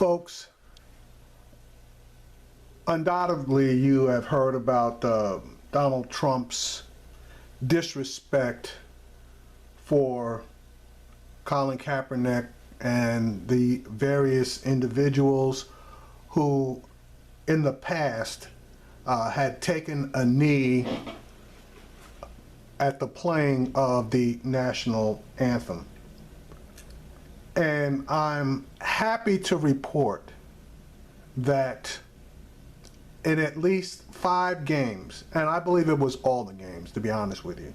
Folks, undoubtedly you have heard about Donald Trump's disrespect for Colin Kaepernick and the various individuals who in the past had taken a knee at the playing of the national anthem. And I'm happy to report that in at least 5 games, and I believe it was all the games, to be honest with you,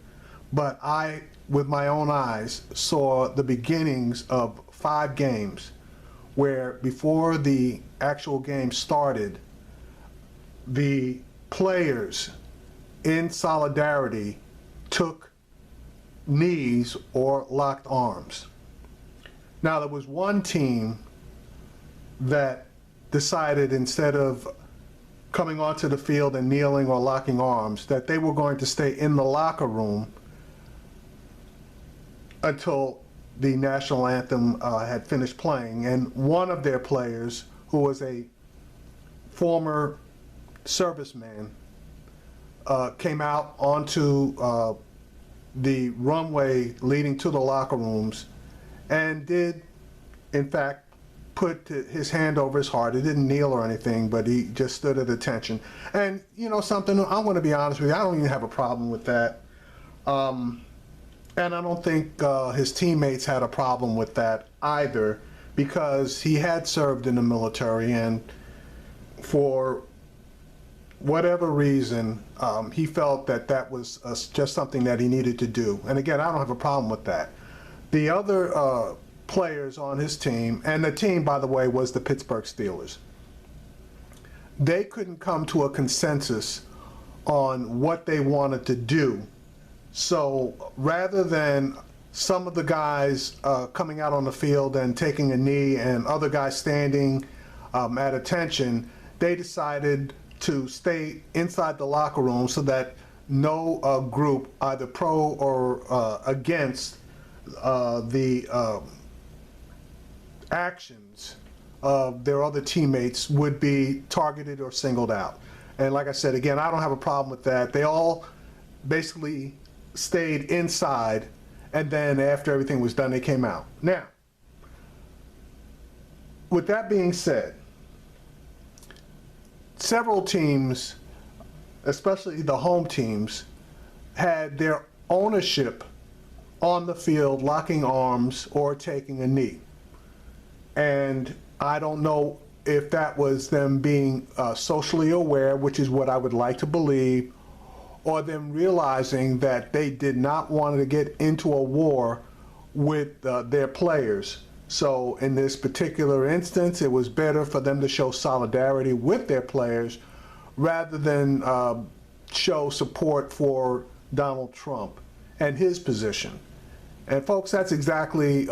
but I, with my own eyes, saw the beginnings of 5 games where before the actual game started, the players in solidarity took knees or locked arms. Now, there was one team that decided, instead of coming onto the field and kneeling or locking arms, that they were going to stay in the locker room until the national anthem had finished playing. And one of their players, who was a former serviceman, came out onto the runway leading to the locker rooms and did, in fact, put his hand over his heart. He didn't kneel or anything, but he just stood at attention. And you know something, I'm going to be honest with you, I don't even have a problem with that. And I don't think his teammates had a problem with that either, because he had served in the military, and for whatever reason, he felt that that was just something that he needed to do. And again, I don't have a problem with that. The other players on his team, and the team, by the way, was the Pittsburgh Steelers, they couldn't come to a consensus on what they wanted to do. So rather than some of the guys coming out on the field and taking a knee and other guys standing at attention, they decided to stay inside the locker room so that no group, either pro or against the actions of their other teammates, would be targeted or singled out. And like I said, again, I don't have a problem with that. They all basically stayed inside, and then after everything was done, they came out. Now, with that being said, several teams, especially the home teams, had their ownership on the field locking arms or taking a knee. And I don't know if that was them being socially aware, which is what I would like to believe, or them realizing that they did not want to get into a war with their players. So in this particular instance, it was better for them to show solidarity with their players rather than show support for Donald Trump and his position. And folks, that's exactly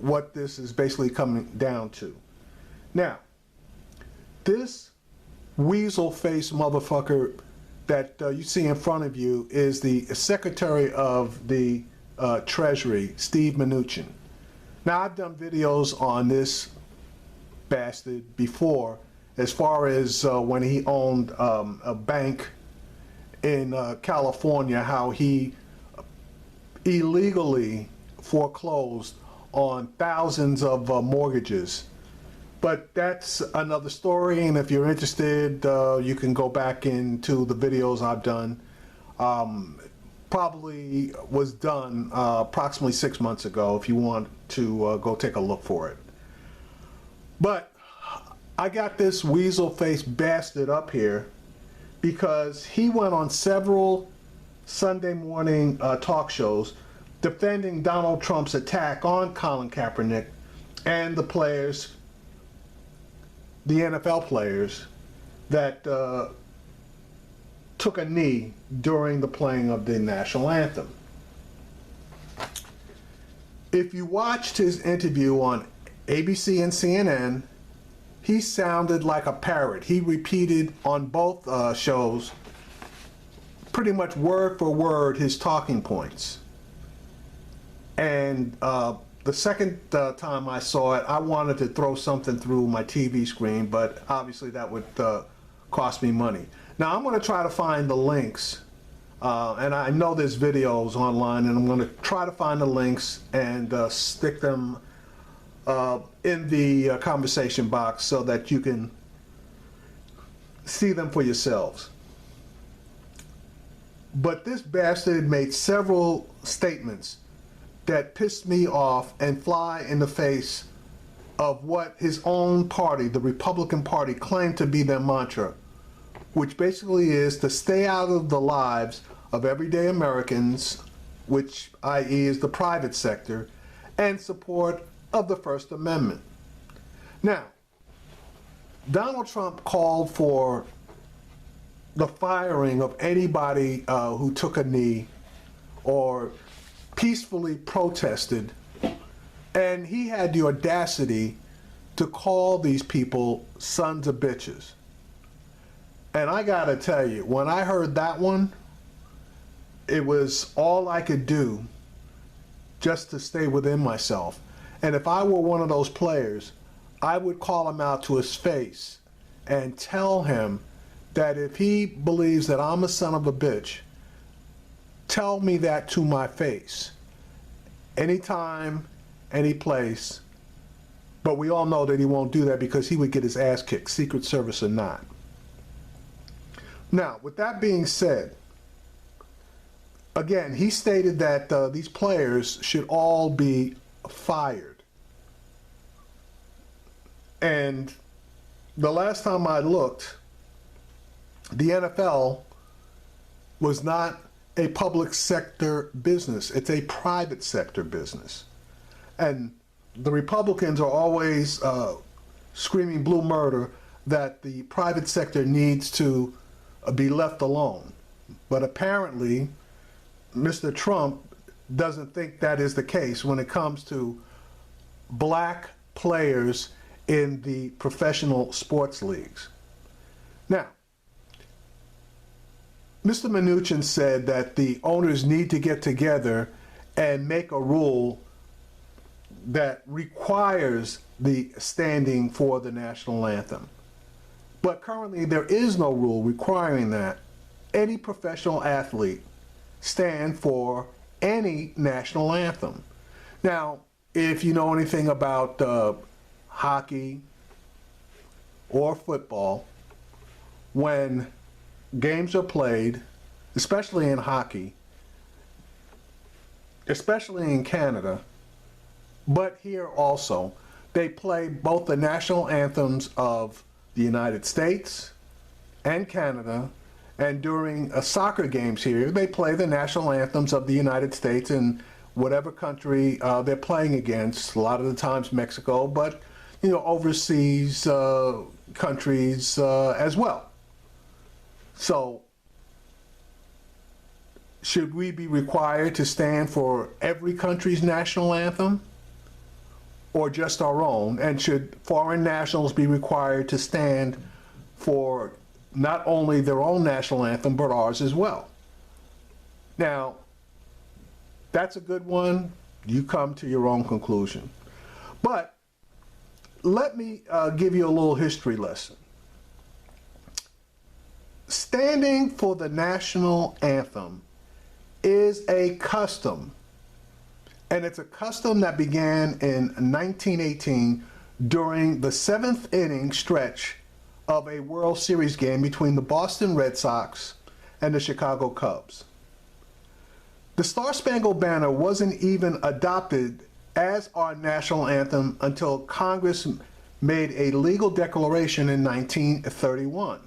what this is basically coming down to. Now, this weasel-faced motherfucker that you see in front of you is the Secretary of the Treasury, Steve Mnuchin. Now, I've done videos on this bastard before, as far as when he owned a bank in California, how he illegally foreclosed on thousands of mortgages. But that's another story, and if you're interested, you can go back into the videos I've done. Probably was done approximately 6 months ago, if you want to go take a look for it. But I got this weasel-faced bastard up here because he went on several Sunday morning talk shows defending Donald Trump's attack on Colin Kaepernick and the players, the NFL players, that took a knee during the playing of the national anthem. If you watched his interview on ABC and CNN, he sounded like a parrot. He repeated on both shows pretty much word for word his talking points. And the second time I saw it, I wanted to throw something through my TV screen, but obviously that would cost me money. Now I'm going to try to find the links, and I know there's videos online, and I'm going to try to find the links and stick them in the conversation box so that you can see them for yourselves. But this bastard made several statements that pissed me off and fly in the face of what his own party, the Republican Party, claimed to be their mantra, which basically is to stay out of the lives of everyday Americans, which i.e. is the private sector, and support of the First Amendment. Now, Donald Trump called for the firing of anybody who took a knee or peacefully protested, and he had the audacity to call these people sons of bitches. And I gotta tell you, when I heard that one, it was all I could do just to stay within myself. And if I were one of those players, I would call him out to his face and tell him that if he believes that I'm a son of a bitch, tell me that to my face, anytime, any place. But we all know that he won't do that because he would get his ass kicked, Secret Service or not. Now, with that being said, again, he stated that these players should all be fired. And the last time I looked, the NFL was not a public sector business. It's a private sector business. And the Republicans are always screaming blue murder that the private sector needs to be left alone. But apparently, Mr. Trump doesn't think that is the case when it comes to black players in the professional sports leagues. Now, Mr. Mnuchin said that the owners need to get together and make a rule that requires the standing for the national anthem. But currently there is no rule requiring that any professional athlete stand for any national anthem. Now, if you know anything about hockey or football, when games are played, especially in hockey, especially in Canada, but here also, they play both the national anthems of the United States and Canada, and during soccer games here, they play the national anthems of the United States and whatever country they're playing against, a lot of the times Mexico, but you know, overseas countries as well. So, should we be required to stand for every country's national anthem or just our own? And should foreign nationals be required to stand for not only their own national anthem, but ours as well? Now, that's a good one. You come to your own conclusion. But let me give you a little history lesson. Standing for the national anthem is a custom, and it's a custom that began in 1918 during the 7th inning stretch of a World Series game between the Boston Red Sox and the Chicago Cubs. The Star-Spangled Banner wasn't even adopted as our national anthem until Congress made a legal declaration in 1931.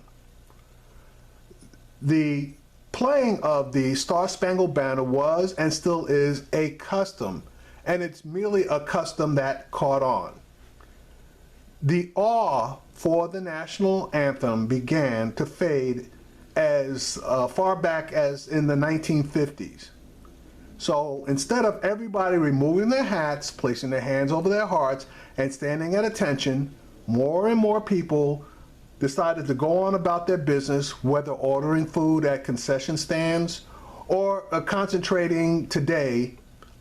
The playing of the Star-Spangled Banner was and still is a custom, and it's merely a custom that caught on. The awe for the national anthem began to fade as far back as in the 1950s. So instead of everybody removing their hats, placing their hands over their hearts, and standing at attention, more and more people decided to go on about their business, whether ordering food at concession stands or concentrating today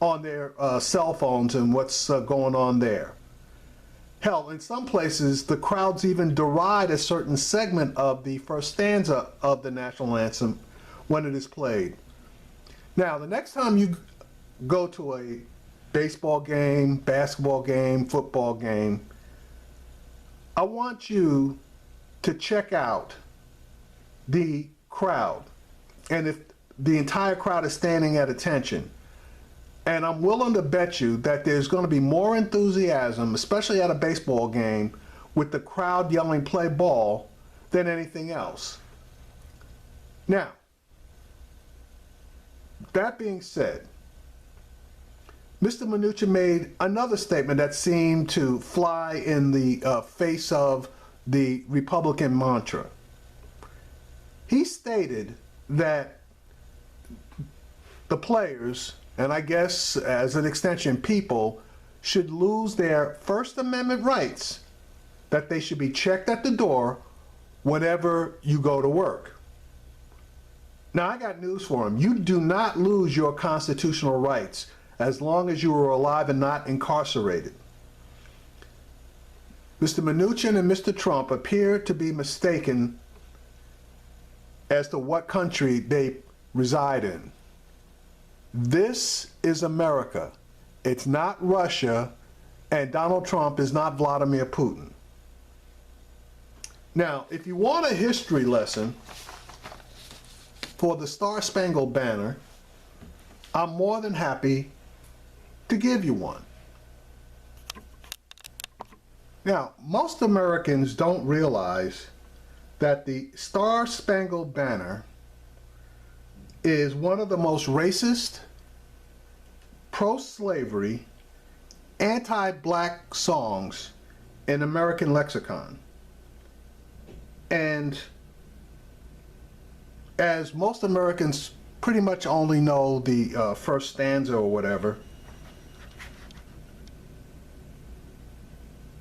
on their cell phones and what's going on there. Hell, in some places, the crowds even deride a certain segment of the first stanza of the national anthem when it is played. Now, the next time you go to a baseball game, basketball game, football game, I want you to check out the crowd. And if the entire crowd is standing at attention, and I'm willing to bet you that there's going to be more enthusiasm, especially at a baseball game, with the crowd yelling "play ball" than anything else. Now, that being said, Mr. Mnuchin made another statement that seemed to fly in the face of the Republican mantra. He stated that the players, and I guess as an extension people, should lose their First Amendment rights, that they should be checked at the door whenever you go to work. Now, I got news for him. You do not lose your constitutional rights as long as you are alive and not incarcerated. Mr. Mnuchin and Mr. Trump appear to be mistaken as to what country they reside in. This is America. It's not Russia, and Donald Trump is not Vladimir Putin. Now, if you want a history lesson for the Star-Spangled Banner, I'm more than happy to give you one. Now, most Americans don't realize that the Star-Spangled Banner is one of the most racist, pro-slavery, anti-black songs in American lexicon. And as most Americans pretty much only know the first stanza or whatever,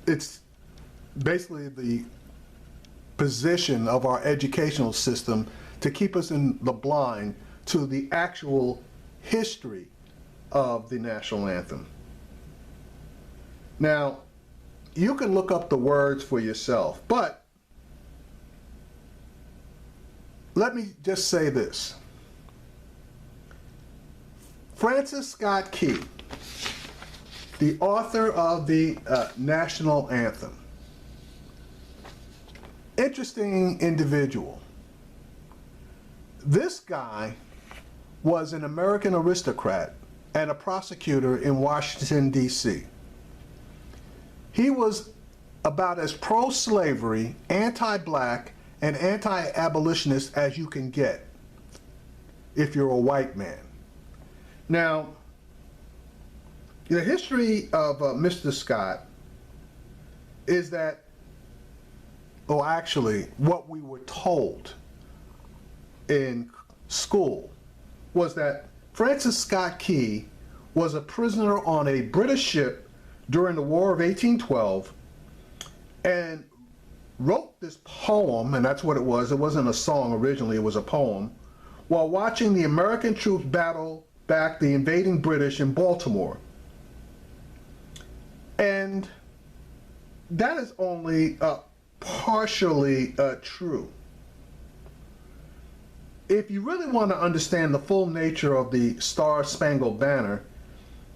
it's basically the position of our educational system to keep us in the blind to the actual history of the national anthem. Now, you can look up the words for yourself, but let me just say this. Francis Scott Key, the author of the national anthem, interesting individual. This guy was an American aristocrat and a prosecutor in Washington, D.C. He was about as pro-slavery, anti-black, and anti-abolitionist as you can get if you're a white man. Now, the history of Mr. Scott is that, or actually what we were told in school, was that Francis Scott Key was a prisoner on a British ship during the War of 1812 and wrote this poem, and that's what it was. It wasn't a song originally, it was a poem, while watching the American troops battle back the invading British in Baltimore. And that is only partially true. If you really want to understand the full nature of the Star-Spangled Banner,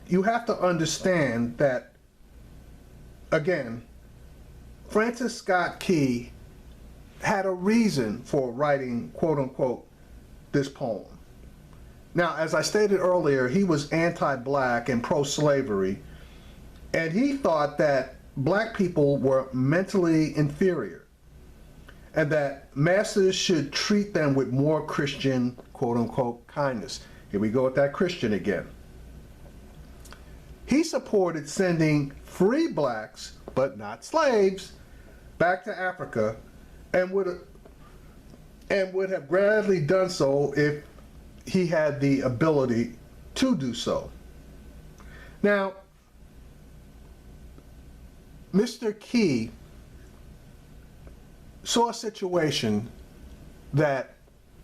you have to understand that, again, Francis Scott Key had a reason for writing, quote-unquote, this poem. Now, as I stated earlier, he was anti-black and pro-slavery, and he thought that black people were mentally inferior and that masses should treat them with more Christian, quote-unquote, kindness. Here we go with that Christian again. He supported sending free blacks, but not slaves, back to Africa, and would have gladly done so if he had the ability to do so. Now, Mr. Key saw a situation that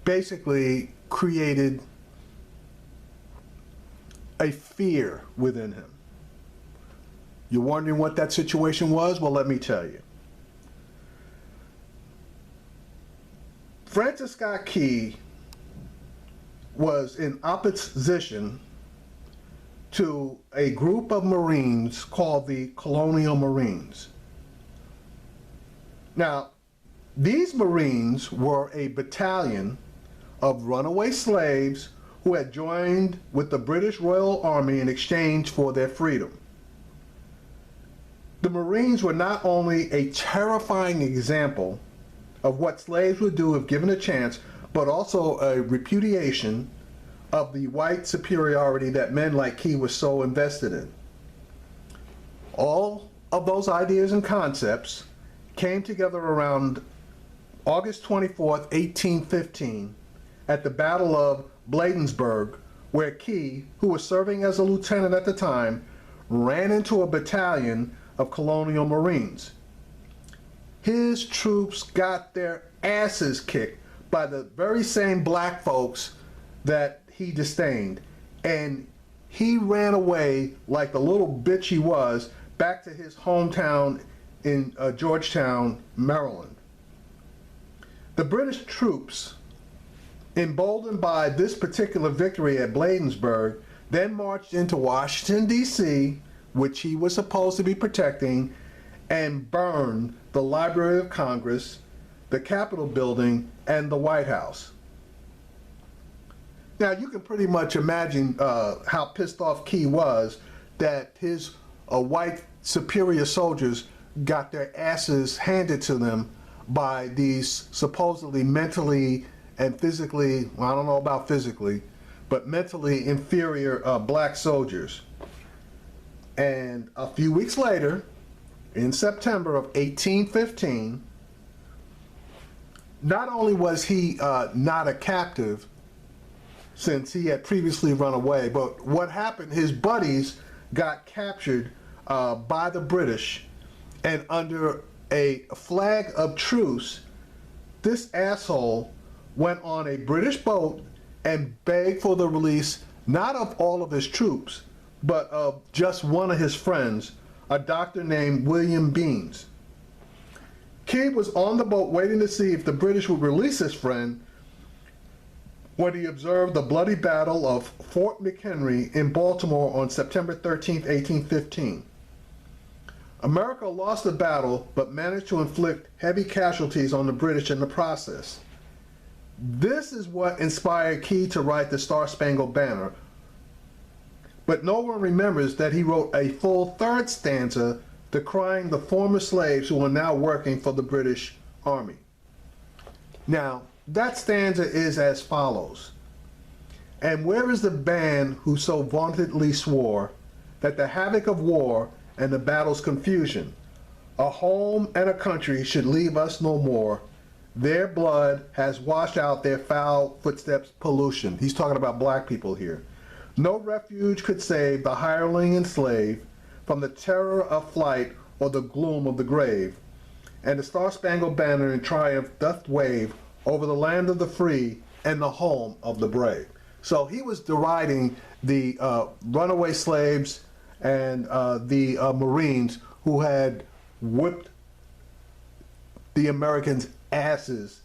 basically created a fear within him. You're wondering what that situation was? Well, let me tell you. Francis Scott Key was in opposition to a group of Marines called the Colonial Marines. Now, these Marines were a battalion of runaway slaves who had joined with the British Royal Army in exchange for their freedom. The Marines were not only a terrifying example of what slaves would do if given a chance, but also a repudiation of the white superiority that men like Key was so invested in. All of those ideas and concepts came together around August 24th, 1815, at the Battle of Bladensburg, where Key, who was serving as a lieutenant at the time, ran into a battalion of Colonial Marines. His troops got their asses kicked by the very same black folks that he disdained, and he ran away like the little bitch he was back to his hometown in Georgetown, Maryland. The British troops, emboldened by this particular victory at Bladensburg, then marched into Washington, D.C., which he was supposed to be protecting, and burned the Library of Congress, the Capitol building, and the White House. Now, you can pretty much imagine how pissed off Key was that his white superior soldiers got their asses handed to them by these supposedly mentally and physically, well, I don't know about physically, but mentally inferior black soldiers. And a few weeks later, in September of 1815, not only was he not a captive, since he had previously run away, but what happened, his buddies got captured by the British, and under a flag of truce, this asshole went on a British boat and begged for the release not of all of his troops, but of just one of his friends, a doctor named William Beans. Key was on the boat waiting to see if the British would release his friend when he observed the bloody battle of Fort McHenry in Baltimore on September 13, 1815. America lost the battle, but managed to inflict heavy casualties on the British in the process. This is what inspired Key to write the Star-Spangled Banner, but no one remembers that he wrote a full third stanza decrying the former slaves who are now working for the British Army. Now, that stanza is as follows. And where is the band who so vauntedly swore that the havoc of war and the battle's confusion, a home and a country should leave us no more? Their blood has washed out their foul footsteps' pollution. He's talking about black people here. No refuge could save the hireling and slave from the terror of flight or the gloom of the grave. And the Star-Spangled Banner in triumph doth wave over the land of the free and the home of the brave. So he was deriding the runaway slaves and the Marines who had whipped the Americans' asses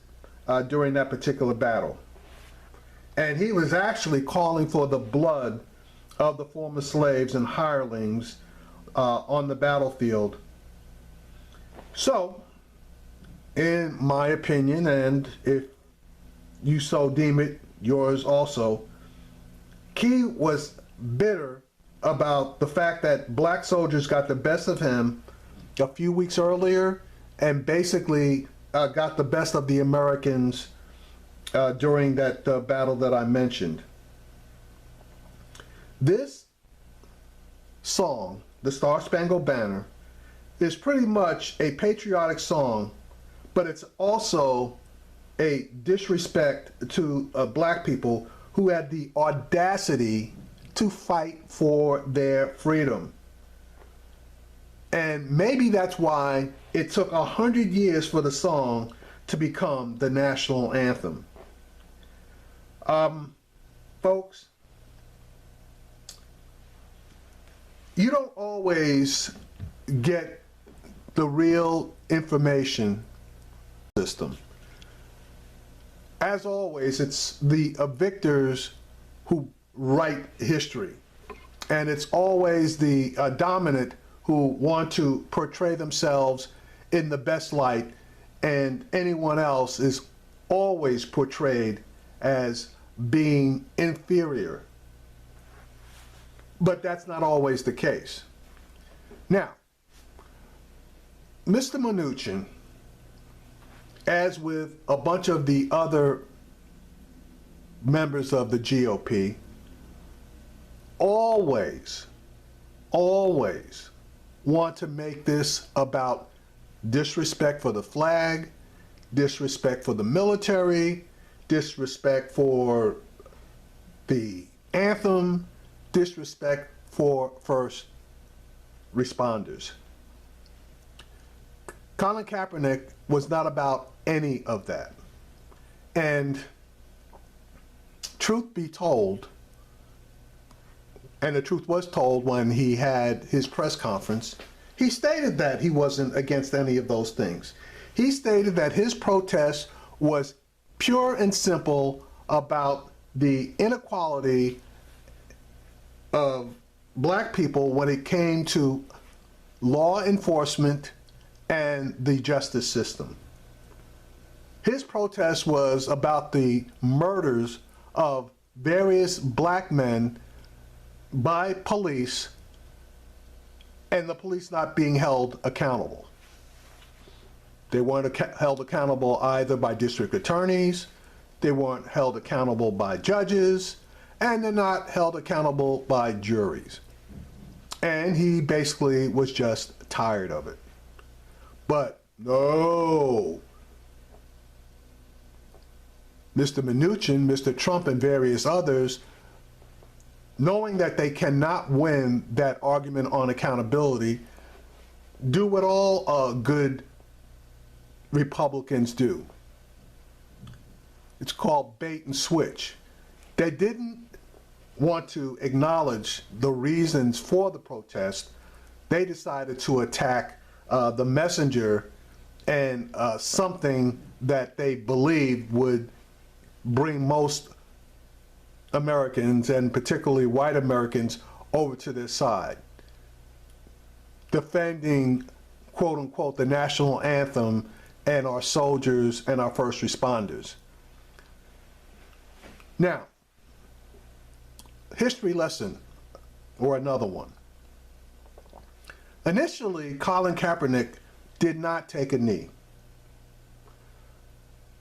during that particular battle. And he was actually calling for the blood of the former slaves and hirelings on the battlefield. So, in my opinion, and if you so deem it, yours also, Key was bitter about the fact that black soldiers got the best of him a few weeks earlier and basically got the best of the Americans during that battle that I mentioned. This song, the Star-Spangled Banner, is pretty much a patriotic song, but it's also a disrespect to black people who had the audacity to fight for their freedom. And maybe that's why it took 100 years for the song to become the national anthem. Folks, you don't always get the real information system. As always, it's the victors who write history. And it's always the dominant who want to portray themselves in the best light, and anyone else is always portrayed as being inferior. But that's not always the case. Now, Mr. Mnuchin, as with a bunch of the other members of the GOP, always want to make this about disrespect for the flag, disrespect for the military, disrespect for the anthem, disrespect for first responders. Colin Kaepernick was not about any of that. And truth be told, and the truth was told when he had his press conference, he stated that he wasn't against any of those things. He stated that his protest was pure and simple about the inequality of black people when it came to law enforcement and the justice system. His protest was about the murders of various black men by police, and the police not being held accountable. They weren't held accountable either by district attorneys, they weren't held accountable by judges, and they're not held accountable by juries. And he basically was just tired of it. But no, Mr. Mnuchin, Mr. Trump, and various others, knowing that they cannot win that argument on accountability, do what all good Republicans do. It's called bait and switch. They didn't want to acknowledge the reasons for the protest. They decided to attack the messenger and something that they believed would bring most Americans, and particularly white Americans, over to their side. Defending, quote unquote, the national anthem and our soldiers and our first responders. Now, history lesson, or another one. Initially, Colin Kaepernick did not take a knee.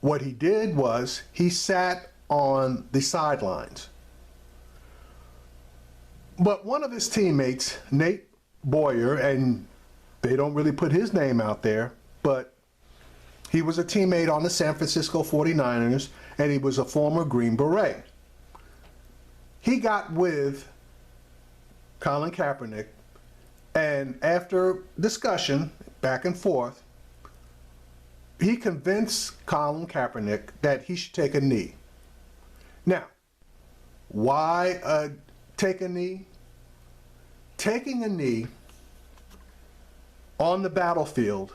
What he did was he sat on the sidelines. But one of his teammates, Nate Boyer, and they don't really put his name out there, but he was a teammate on the San Francisco 49ers, and he was a former Green Beret. He got with Colin Kaepernick, and after discussion, back and forth, he convinced Colin Kaepernick that he should take a knee. Now, why take a knee? Taking a knee on the battlefield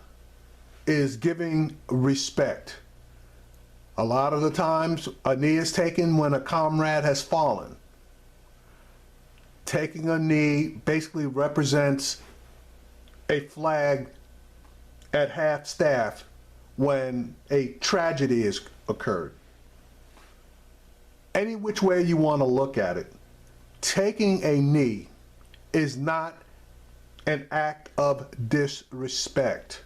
is giving respect. A lot of the times, a knee is taken when a comrade has fallen. Taking a knee basically represents a flag at half staff when a tragedy has occurred. Any which way you want to look at it, taking a knee is not an act of disrespect.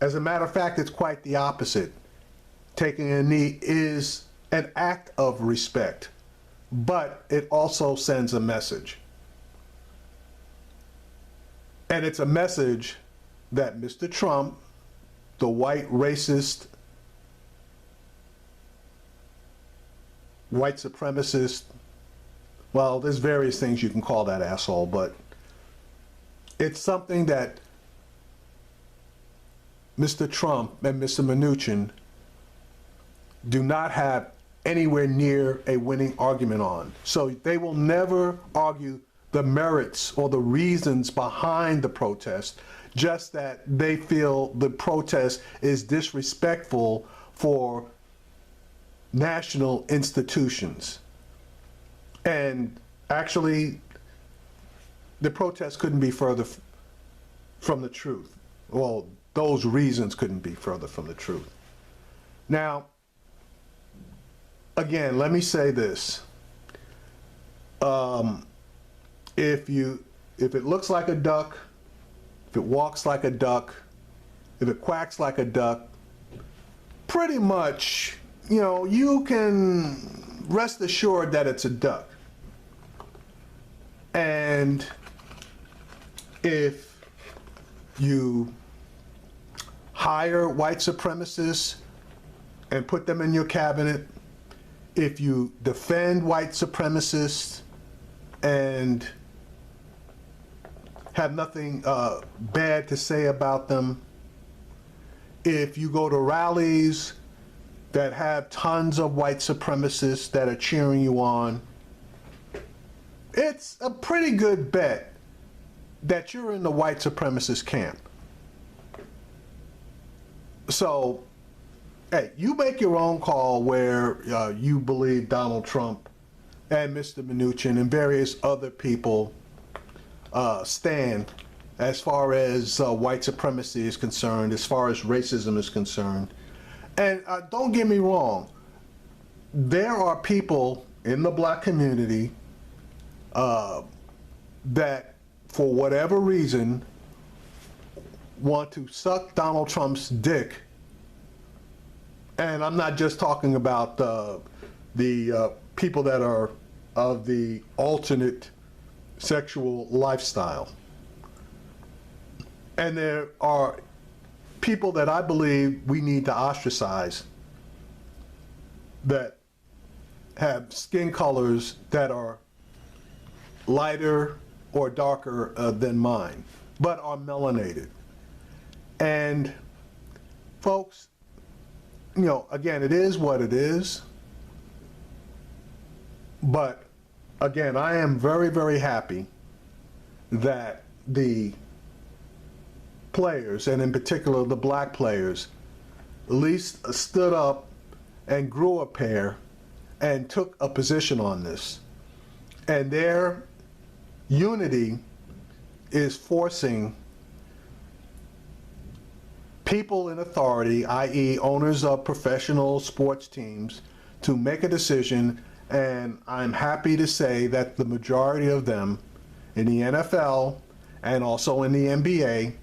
As a matter of fact, it's quite the opposite. Taking a knee is an act of respect, but it also sends a message. And it's a message that Mr. Trump, the white racist, white supremacist, well, there's various things you can call that asshole, but it's something that Mr. Trump and Mr. Mnuchin do not have anywhere near a winning argument on. So they will never argue the merits or the reasons behind the protest, just that they feel the protest is disrespectful for national institutions. And actually, the protest couldn't be further from the truth. Well, those reasons couldn't be further from the truth. Now, again, let me say this. If it looks like a duck, if it walks like a duck, if it quacks like a duck, pretty much, you can rest assured that it's a duck. And if you hire white supremacists and put them in your cabinet, if you defend white supremacists and have nothing bad to say about them, if you go to rallies that have tons of white supremacists that are cheering you on, it's a pretty good bet that you're in the white supremacist camp. So, hey, you make your own call where you believe Donald Trump and Mr. Mnuchin and various other people stand as far as white supremacy is concerned, as far as racism is concerned. And don't get me wrong, there are people in the black community that, for whatever reason, want to suck Donald Trump's dick. And I'm not just talking about the people that are of the alternate sexual lifestyle. And there are people that I believe we need to ostracize that have skin colors that are lighter or darker than mine, but are melanated. And folks, again, it is what it is. But again, I am very, very happy that the players, and in particular the black players, at least stood up and grew a pair and took a position on this. And their unity is forcing people in authority, i.e. owners of professional sports teams, to make a decision. And I'm happy to say that the majority of them in the NFL and also in the NBA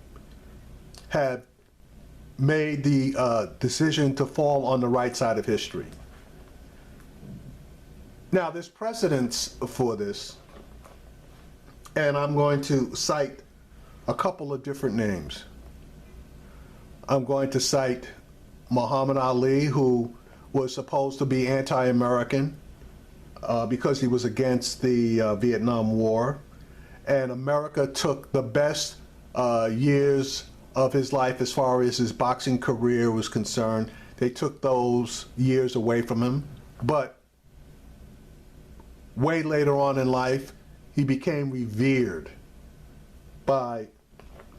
have made the decision to fall on the right side of history. Now, there's precedence for this, and I'm going to cite a couple of different names. I'm going to cite Muhammad Ali, who was supposed to be anti-American because he was against the Vietnam War, and America took the best years of his life as far as his boxing career was concerned. They took those years away from him, but way later on in life, he became revered by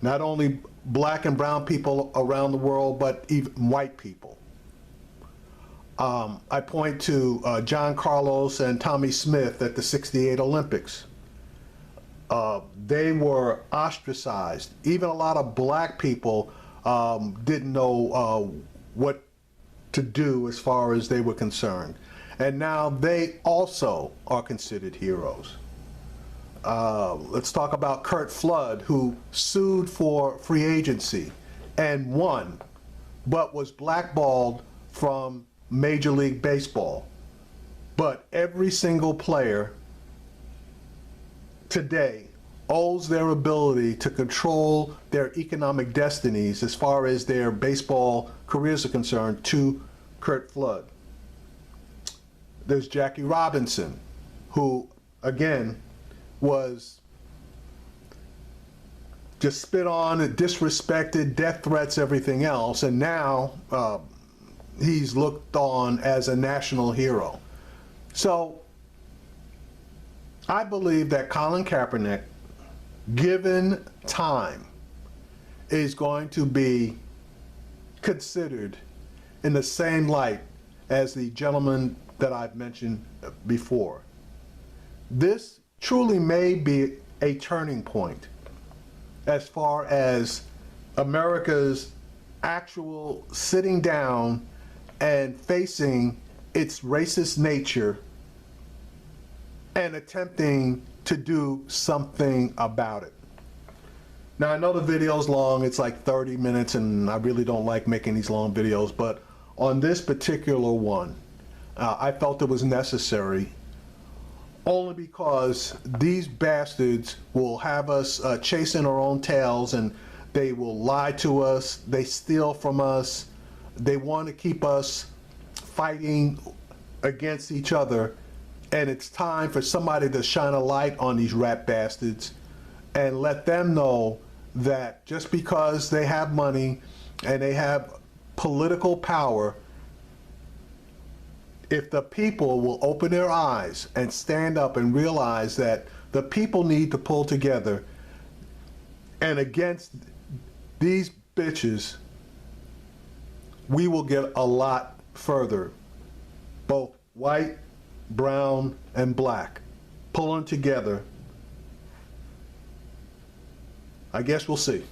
not only black and brown people around the world, but even white people. I point to John Carlos and Tommy Smith at the '68 Olympics. They were ostracized. Even a lot of black people didn't know what to do as far as they were concerned. And now they also are considered heroes. Let's talk about Curt Flood, who sued for free agency and won, but was blackballed from Major League Baseball. But every single player today owes their ability to control their economic destinies as far as their baseball careers are concerned to Curt Flood. There's Jackie Robinson, who, again, was just spit on, disrespected, death threats, everything else, and now he's looked on as a national hero. So I believe that Colin Kaepernick, given time, is going to be considered in the same light as the gentleman that I've mentioned before. This truly may be a turning point as far as America's actual sitting down and facing its racist nature and attempting to do something about it. Now, I know the video's long, it's like 30 minutes, and I really don't like making these long videos, but on this particular one, I felt it was necessary only because these bastards will have us chasing our own tails, and they will lie to us, they steal from us, they want to keep us fighting against each other, and it's time for somebody to shine a light on these rat bastards and let them know that just because they have money and they have political power, if the people will open their eyes and stand up and realize that the people need to pull together and against these bitches, we will get a lot further. Both white, brown, and black pulling together. I guess we'll see.